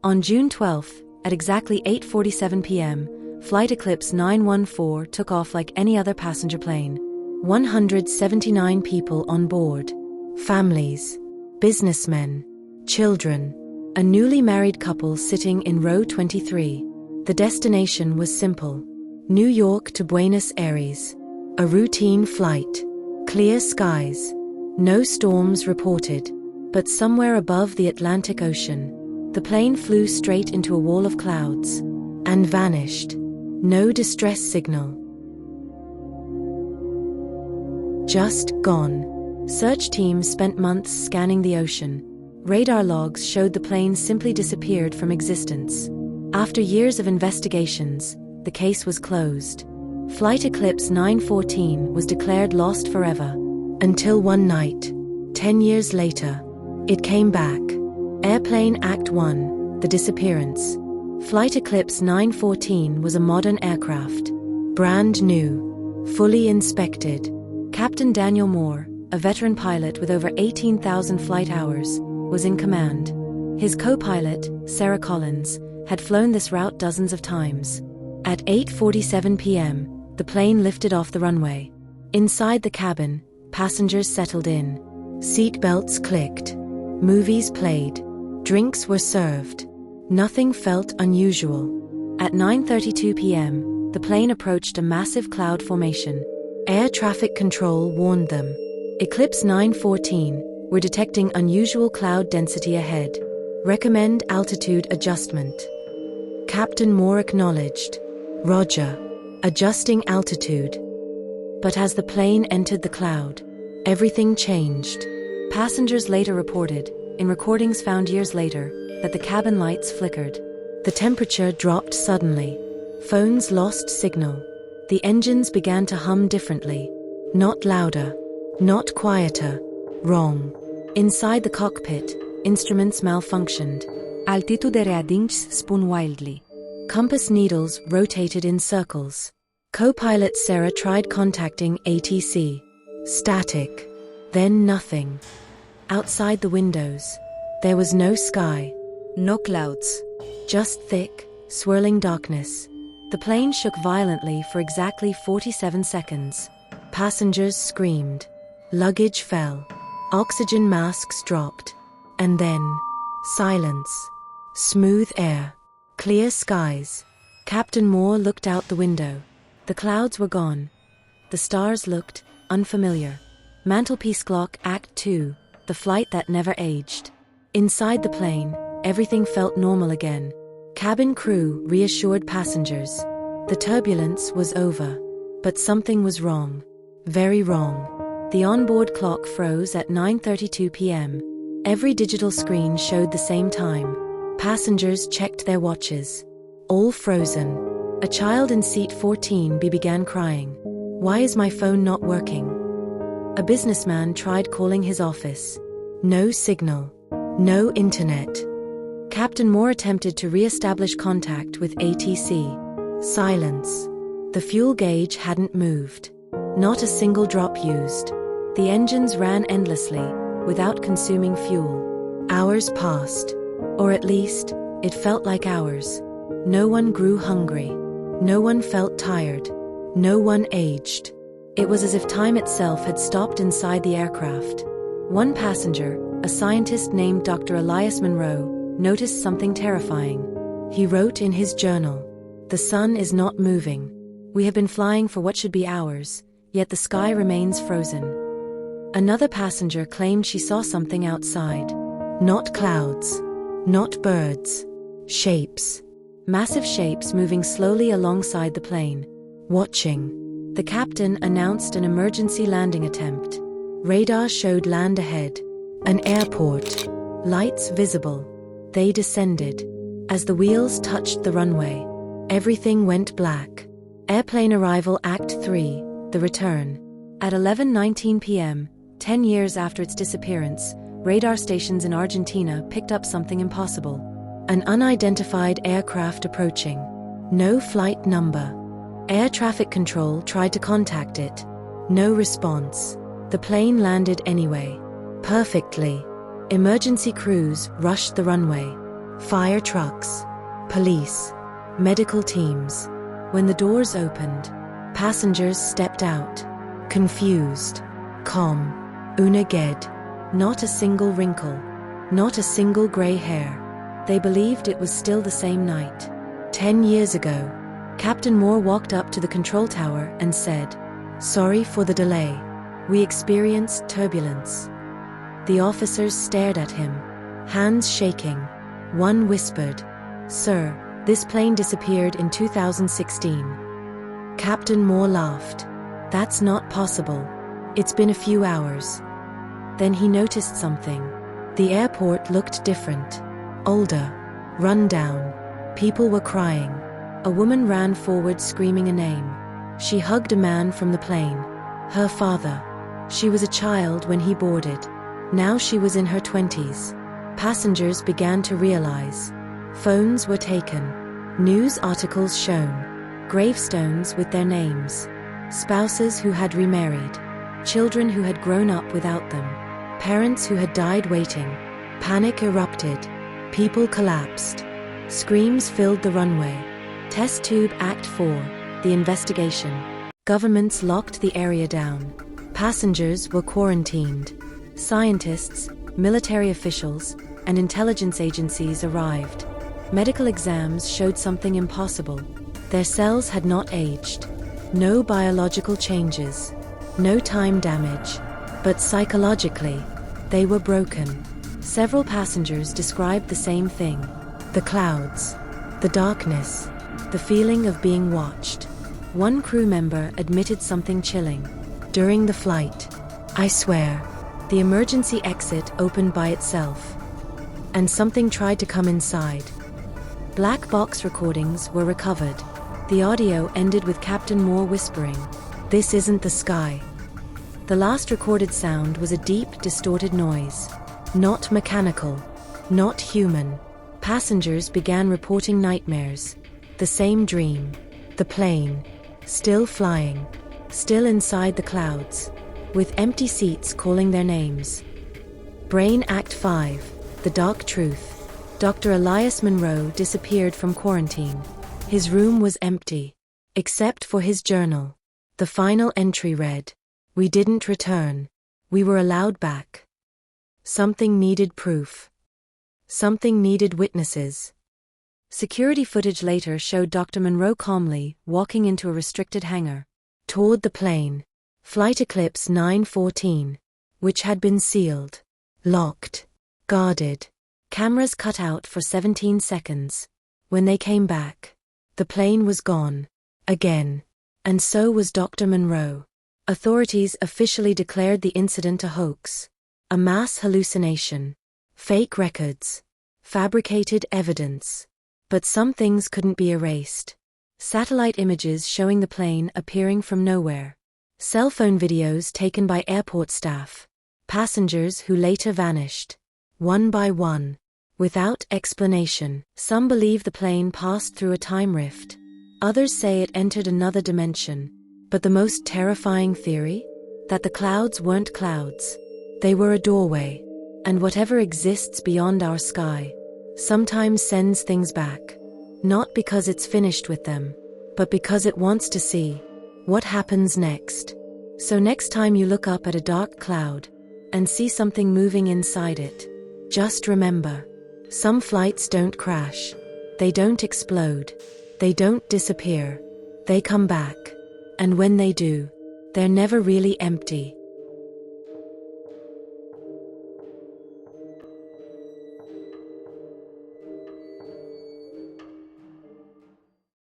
On June 12, at exactly 8:47 p.m., Flight Eclipse 914 took off like any other passenger plane. 179 people on board. Families, businessmen, children, a newly married couple sitting in row 23. The destination was simple. New York to Buenos Aires. A routine flight. Clear skies. No storms reported. But somewhere above the Atlantic Ocean, the plane flew straight into a wall of clouds and vanished. No distress signal. Just gone. Search teams spent months scanning the ocean. Radar logs showed the plane simply disappeared from existence. After years of investigations, the case was closed. Flight Eclipse 914 was declared lost forever. Until one night, 10 years later, it came back. Airplane Act 1, The Disappearance. Flight Eclipse 914 was a modern aircraft. Brand new. Fully inspected. Captain Daniel Moore, a veteran pilot with over 18,000 flight hours, was in command. His co-pilot, Sarah Collins, had flown this route dozens of times. At 8:47 p.m., the plane lifted off the runway. Inside the cabin, passengers settled in. Seat belts clicked. Movies played. Drinks were served. Nothing felt unusual. At 9:32 p.m., the plane approached a massive cloud formation. Air traffic control warned them. Eclipse 914, we're detecting unusual cloud density ahead. Recommend altitude adjustment. Captain Moore acknowledged. Roger. Adjusting altitude. But as the plane entered the cloud, everything changed. Passengers later reported, in recordings found years later, that the cabin lights flickered. The temperature dropped suddenly. Phones lost signal. The engines began to hum differently. Not louder. Not quieter. Wrong. Inside the cockpit, instruments malfunctioned. Altitude readings spun wildly. Compass needles rotated in circles. Co-pilot Sarah tried contacting ATC. Static. Then nothing. Outside the windows, there was no sky. No clouds. Just thick, swirling darkness. The plane shook violently for exactly 47 seconds. Passengers screamed. Luggage fell. Oxygen masks dropped. And then, silence. Smooth air. Clear skies. Captain Moore looked out the window. The clouds were gone. The stars looked unfamiliar. Mantelpiece clock Act 2, the flight that never aged. Inside the plane, everything felt normal again. Cabin crew reassured passengers. The turbulence was over. But something was wrong. Very wrong. The onboard clock froze at 9:32 p.m. Every digital screen showed the same time. Passengers checked their watches. All frozen. A child in seat 14B began crying. Why is my phone not working? A businessman tried calling his office. No signal. No internet. Captain Moore attempted to re-establish contact with ATC. Silence. The fuel gauge hadn't moved. Not a single drop used. The engines ran endlessly, without consuming fuel. Hours passed. Or at least, it felt like hours. No one grew hungry. No one felt tired. No one aged. It was as if time itself had stopped inside the aircraft. One passenger, a scientist named Dr. Elias Monroe, noticed something terrifying. He wrote in his journal, "The sun is not moving. We have been flying for what should be hours, yet the sky remains frozen." Another passenger claimed she saw something outside. Not clouds. Not birds. Shapes. Massive shapes moving slowly alongside the plane. Watching. The captain announced an emergency landing attempt. Radar showed land ahead. An airport. Lights visible. They descended. As the wheels touched the runway, everything went black. Airplane Arrival Act 3, The Return. At 11:19 p.m., 10 years after its disappearance, radar stations in Argentina picked up something impossible. An unidentified aircraft approaching. No flight number. Air traffic control tried to contact it. No response. The plane landed anyway. Perfectly. Emergency crews rushed the runway. Fire trucks, police, medical teams. When the doors opened, passengers stepped out, confused, calm, unaged, not a single wrinkle, not a single gray hair. They believed it was still the same night. 10 years ago, Captain Moore walked up to the control tower and said, "Sorry for the delay. We experienced turbulence." The officers stared at him, hands shaking. One whispered, "Sir, this plane disappeared in 2016. Captain Moore laughed. "That's not possible. It's been a few hours." Then he noticed something. The airport looked different. Older, run down. People were crying. A woman ran forward screaming a name. She hugged a man from the plane. Her father. She was a child when he boarded. Now she was in her 20s. Passengers began to realize. Phones were taken. News articles shown. Gravestones with their names. Spouses who had remarried. Children who had grown up without them. Parents who had died waiting. Panic erupted. People collapsed. Screams filled the runway. Test Tube Act 4, the investigation. Governments locked the area down. Passengers were quarantined. Scientists, military officials, and intelligence agencies arrived. Medical exams showed something impossible. Their cells had not aged. No biological changes. No time damage. But psychologically, they were broken. Several passengers described the same thing. The clouds. The darkness. The feeling of being watched. One crew member admitted something chilling. During the flight, "I swear, the emergency exit opened by itself. And something tried to come inside." Black box recordings were recovered. The audio ended with Captain Moore whispering, "This isn't the sky." The last recorded sound was a deep, distorted noise. Not mechanical. Not human. Passengers began reporting nightmares. The same dream. The plane. Still flying. Still inside the clouds. With empty seats calling their names. Brain Act 5. The Dark Truth. Dr. Elias Monroe disappeared from quarantine. His room was empty. Except for his journal. The final entry read, "We didn't return. We were allowed back." Something needed proof. Something needed witnesses. Security footage later showed Dr. Monroe calmly walking into a restricted hangar. Toward the plane. Flight Eclipse 914. Which had been sealed. Locked. Guarded. Cameras cut out for 17 seconds. When they came back, the plane was gone. Again. And so was Dr. Monroe. Authorities officially declared the incident a hoax. A mass hallucination. Fake records. Fabricated evidence. But some things couldn't be erased. Satellite images showing the plane appearing from nowhere. Cell phone videos taken by airport staff. Passengers who later vanished. One by one. Without explanation. Some believe the plane passed through a time rift. Others say it entered another dimension. But the most terrifying theory? That the clouds weren't clouds. They were a doorway. And whatever exists beyond our sky sometimes sends things back. Not because it's finished with them, but because it wants to see what happens next. So next time you look up at a dark cloud and see something moving inside it, just remember, some flights don't crash. They don't explode. They don't disappear. They come back. And when they do, they're never really empty.